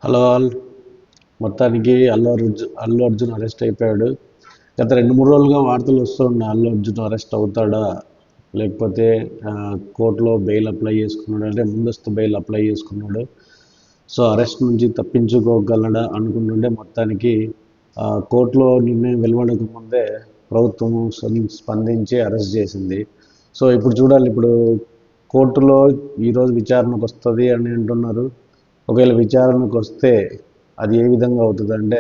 Hello all. మొత్తానికి Allu Arjun arrest అయిపోయాడు. గత 2-3 రోజులుగా వార్తలు వస్తున్నాయి. అల్లు అర్జున్ అరెస్ట్ అవుతాడా, లేకపోతే కోర్టులో బెయిల్ అప్లై చేసుకున్నాడు, అంటే ముందస్తు బెయిల్ అప్లై చేసుకున్నాడు. సో అరెస్ట్ నుంచి తప్పించుకోగలడా అనుకుంటుండే మొత్తానికి కోర్టులో నిర్ణయం వెలువడక ముందే ప్రభుత్వం స్పందించి అరెస్ట్ చేసింది. సో ఇప్పుడు చూడాలి, ఇప్పుడు కోర్టులో ఈరోజు విచారణకు వస్తుంది అని అంటున్నారు. ఒకవేళ విచారణకు వస్తే అది ఏ విధంగా అవుతుంది అంటే,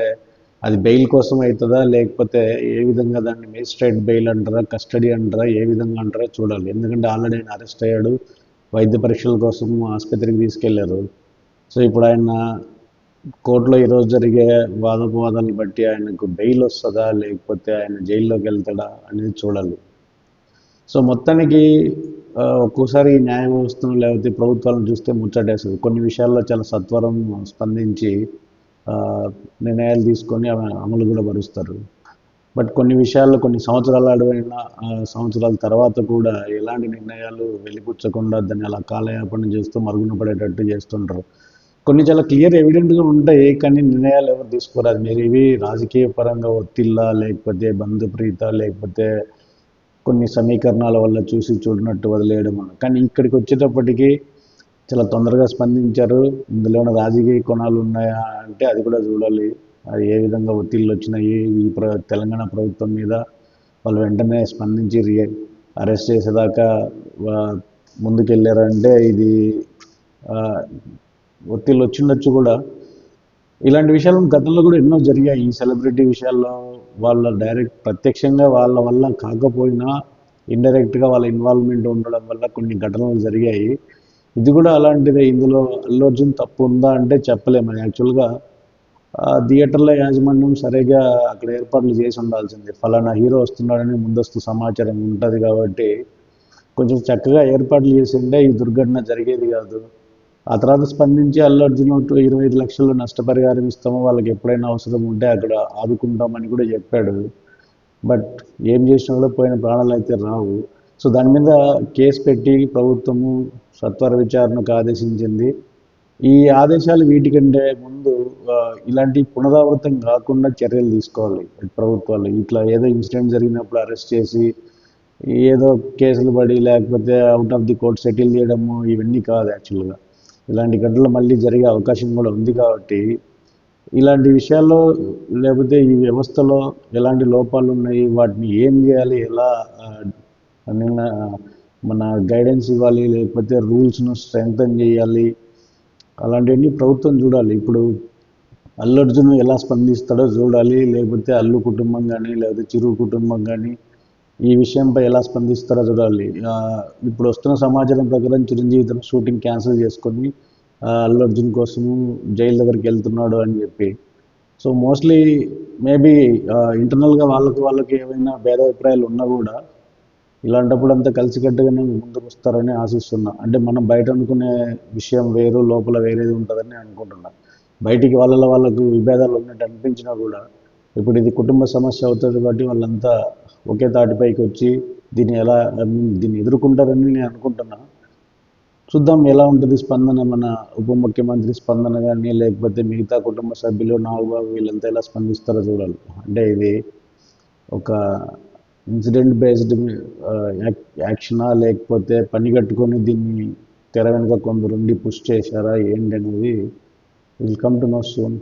అది బెయిల్ కోసం అవుతుందా, లేకపోతే ఏ విధంగా దాన్ని మేజిస్ట్రేట్ బెయిల్ అంటారా, కస్టడీ అంటారా, ఏ విధంగా అంటారా చూడాలి. ఎందుకంటే ఆల్రెడీ ఆయన అరెస్ట్ అయ్యాడు, వైద్య పరీక్షల కోసం ఆసుపత్రికి తీసుకెళ్లారు. సో ఇప్పుడు ఆయన కోర్టులో ఈరోజు జరిగే వాదోపవాదాలను బట్టి ఆయనకు బెయిల్ వస్తుందా, లేకపోతే ఆయన జైల్లోకి వెళ్తాడా అనేది చూడాలి. సో మొత్తానికి ఒక్కోసారి న్యాయ వ్యవస్థను లేకపోతే ప్రభుత్వాలను చూస్తే ముచ్చటేస్తుంది. కొన్ని విషయాల్లో చాలా సత్వరం స్పందించి ఆ, నిర్ణయాలు తీసుకొని అవి అమలు కూడా పరుస్తారు. బట్ కొన్ని విషయాల్లో కొన్ని సంవత్సరాల అడుగైన సంవత్సరాల తర్వాత కూడా ఎలాంటి నిర్ణయాలు వెలిపుచ్చకుండా దాన్ని అలా కాలయాపన చేస్తూ మరుగున పడేటట్టు చేస్తుంటారు. కొన్ని చాలా క్లియర్ ఎవిడెంట్గా ఉంటాయి, కానీ నిర్ణయాలు ఎవరు తీసుకోరు. అది మీరు ఇవి రాజకీయ పరంగా ఒత్తిళ్ళ, లేకపోతే బంధుప్రీత, లేకపోతే కొన్ని సమీకరణాల వల్ల చూసి చూడనట్టు వదిలేయడం వల్ల. కానీ ఇక్కడికి వచ్చేటప్పటికి చాలా తొందరగా స్పందించారు. ఇందులో ఉన్న రాజకీయ కోణాలు ఉన్నాయా అంటే అది కూడా చూడాలి. అది ఏ విధంగా ఒత్తిళ్ళు వచ్చినాయి ఈ తెలంగాణ ప్రభుత్వం మీద, వాళ్ళు వెంటనే స్పందించి అరెస్ట్ చేసేదాకా ముందుకెళ్ళారంటే ఇది ఆ, ఒత్తిళ్ళు వచ్చిండొచ్చు కూడా. ఇలాంటి విషయాలు గతంలో కూడా ఎన్నో జరిగాయి. ఈ సెలబ్రిటీ విషయాల్లో వాళ్ళ డైరెక్ట్ ప్రత్యక్షంగా వాళ్ళ వల్ల కాకపోయినా ఇండైరెక్ట్గా వాళ్ళ ఇన్వాల్వ్మెంట్ ఉండడం వల్ల కొన్ని ఘటనలు జరిగాయి. ఇది కూడా అలాంటిదే. ఇందులో అల్లు అర్జున్ తప్పు ఉందా అంటే చెప్పలేము. యాక్చువల్గా థియేటర్ల యాజమాన్యం సరిగా అక్కడ ఏర్పాట్లు చేసి ఉండాల్సింది. ఫలానా హీరో వస్తున్నాడని ముందస్తు సమాచారం ఉంటుంది కాబట్టి కొంచెం చక్కగా ఏర్పాట్లు చేసి ఉంటే ఈ దుర్ఘటన జరిగేది కాదు. ఆ తర్వాత స్పందించి అల్లు అర్జున్ 25 లక్షలు నష్టపరిహారం ఇస్తాము, వాళ్ళకి ఎప్పుడైనా అవసరం ఉంటే అక్కడ ఆదుకుంటామని కూడా చెప్పాడు. బట్ ఏం చేసినా కూడా పోయిన ప్రాణాలు అయితే రావు. సో దాని మీద కేసు పెట్టి ప్రభుత్వము సత్వర విచారణకు ఆదేశించింది. ఈ ఆదేశాలు వీటికంటే ముందు ఇలాంటి పునరావృతం కాకుండా చర్యలు తీసుకోవాలి ప్రభుత్వాలు. ఇట్లా ఏదో ఇన్సిడెంట్ జరిగినప్పుడు అరెస్ట్ చేసి ఏదో కేసులు పడి లేకపోతే out of the court settle చేయడము ఇవన్నీ కాదు యాక్చువల్గా. ఇలాంటి ఘటనలు మళ్ళీ జరిగే అవకాశం కూడా ఉంది కాబట్టి ఇలాంటి విషయాల్లో, లేకపోతే ఈ వ్యవస్థలో ఎలాంటి లోపాలు ఉన్నాయి, వాటిని ఏం చేయాలి, ఎలా నిన్న మన గైడెన్స్ ఇవ్వాలి, లేకపోతే రూల్స్ను స్ట్రెంగ్తన్ చేయాలి, అలాంటివన్నీ ప్రభుత్వం చూడాలి. ఇప్పుడు అల్లు అర్జున్ ఎలా స్పందిస్తాడో చూడాలి, లేకపోతే అల్లు కుటుంబం కానీ లేకపోతే చిరు కుటుంబం కానీ ఈ విషయంపై ఎలా స్పందిస్తారో చూడాలి. ఇప్పుడు వస్తున్న సమాచారం ప్రకారం చిరంజీవి తన షూటింగ్ క్యాన్సిల్ చేసుకొని అల్లు అర్జున్ కోసము జైలు దగ్గరికి వెళ్తున్నాడు అని చెప్పి. సో మోస్ట్లీ మేబీ ఇంటర్నల్గా వాళ్ళకి ఏమైనా భేదాభిప్రాయాలు ఉన్నా కూడా ఇలాంటప్పుడు అంతా కలిసికట్టుగానే ముందుకు వస్తారని ఆశిస్తున్నా. అంటే మనం బయట అనుకునే విషయం వేరు, లోపల వేరేది ఉంటుందని అనుకుంటున్నా. బయటికి వాళ్ళకు విభేదాలు ఉన్నట్టు అనిపించినా కూడా ఇప్పుడు ఇది కుటుంబ సమస్య అవుతుంది కాబట్టి వాళ్ళంతా ఒకే తాటిపైకి వచ్చి దీన్ని ఎలా దీన్ని ఎదుర్కొంటారని నేను అనుకుంటున్నా. చూద్దాం ఎలా ఉంటుంది స్పందన. మన ఉప ముఖ్యమంత్రి స్పందన కానీ లేకపోతే మిగతా కుటుంబ సభ్యులు, నాగబాబు వీళ్ళంతా ఎలా స్పందిస్తారో చూడాలి. అంటే ఇది ఒక ఇన్సిడెంట్ బేస్డ్ యాక్షనా, లేకపోతే పని కట్టుకొని దీన్ని తెర వెనుక కొందరుండి పుష్ చేశారా ఏంటి అనేది will come to know soon.